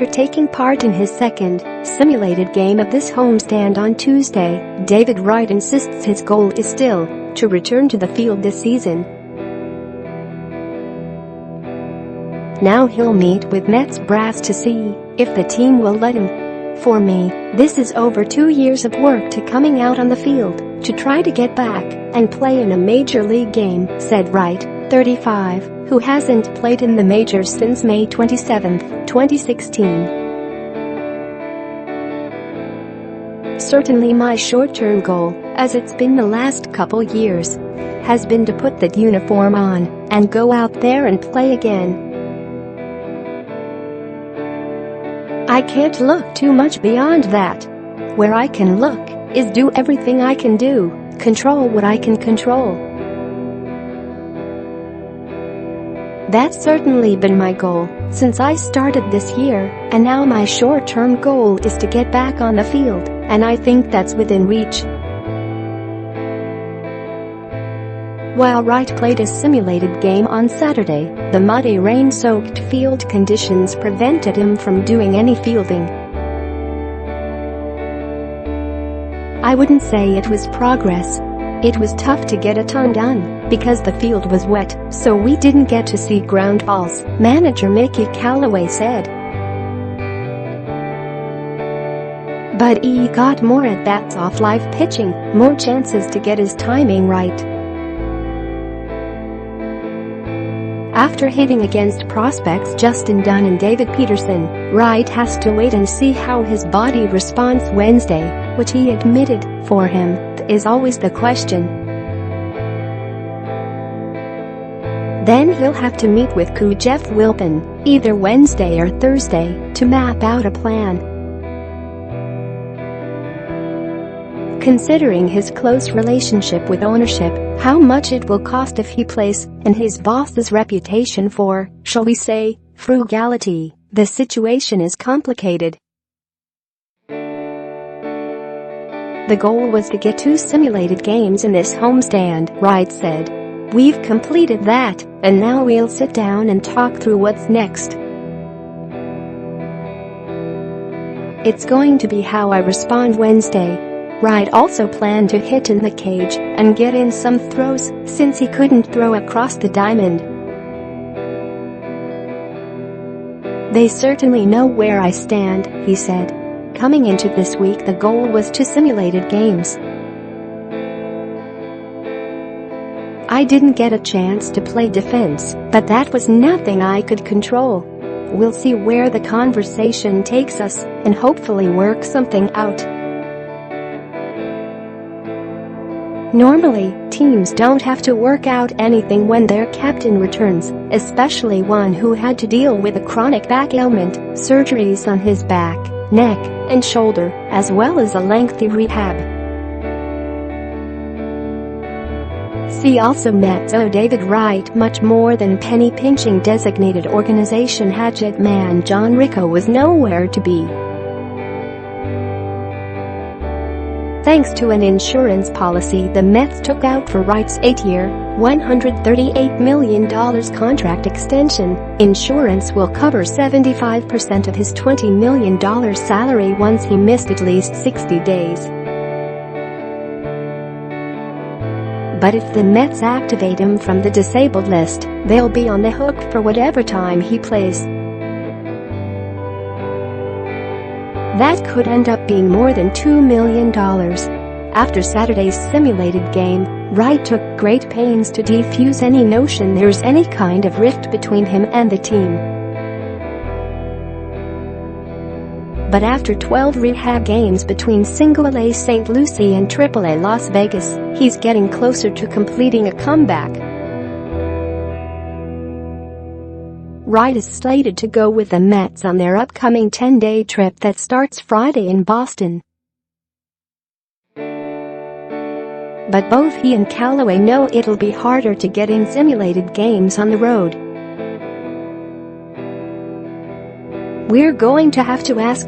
After taking part in his second, simulated game of this homestand on Tuesday, David Wright insists his goal is still to return to the field this season. Now he'll meet with Mets brass to see if the team will let him. "For me, this is over 2 years of work to coming out on the field to try to get back and play in a major league game," said Wright, 35, who hasn't played in the majors since May 27, 2016. "Certainly my short-term goal, as it's been the last couple years, has been to put that uniform on and go out there and play again. I can't look too much beyond that. Where I can look is do everything I can do, control what I can control. That's certainly been my goal since I started this year, and now my short-term goal is to get back on the field, and I think that's within reach." While Wright played a simulated game on Saturday, the muddy rain-soaked field conditions prevented him from doing any fielding. "I wouldn't say it was progress. It was tough to get a ton done because the field was wet, so we didn't get to see ground balls," manager Mickey Callaway said. "But he got more at-bats off live pitching, more chances to get his timing right. After hitting against prospects Justin Dunn and David Peterson, Wright has to wait and see how his body responds Wednesday, which he admitted, for him, is always the question. Then he'll have to meet with COO Jeff Wilpon, either Wednesday or Thursday, to map out a plan. Considering his close relationship with ownership, how much it will cost if he plays, and his boss's reputation for, shall we say, frugality, the situation is complicated. The goal was to get 2 simulated games in this homestand," Wright said. "We've completed that, and now we'll sit down and talk through what's next. It's going to be how I respond Wednesday." Wright also planned to hit in the cage and get in some throws since he couldn't throw across the diamond. "They certainly know where I stand," he said. "Coming into this week the goal was 2 simulated games. I didn't get a chance to play defense, but that was nothing I could control. We'll see where the conversation takes us and hopefully work something out." Normally, teams don't have to work out anything when their captain returns, especially one who had to deal with a chronic back ailment, surgeries on his back, neck, and shoulder, as well as a lengthy rehab. See also Mets owe David Wright much more than penny-pinching. Designated organization hatchet man John Ricco was nowhere to be. Thanks to an insurance policy the Mets took out for Wright's 8-year, $138 million contract extension, insurance will cover 75% of his $20 million salary once he missed at least 60 days. But if the Mets activate him from the disabled list, they'll be on the hook for whatever time he plays. That could end up being more than $2 million. After Saturday's simulated game, Wright took great pains to defuse any notion there's any kind of rift between him and the team. But after 12 rehab games between Single-A St. Lucie and Triple-A Las Vegas, he's getting closer to completing a comeback. Wright is slated to go with the Mets on their upcoming 10-day trip that starts Friday in Boston. But both he and Callaway know it'll be harder to get in simulated games on the road. "We're going to have to ask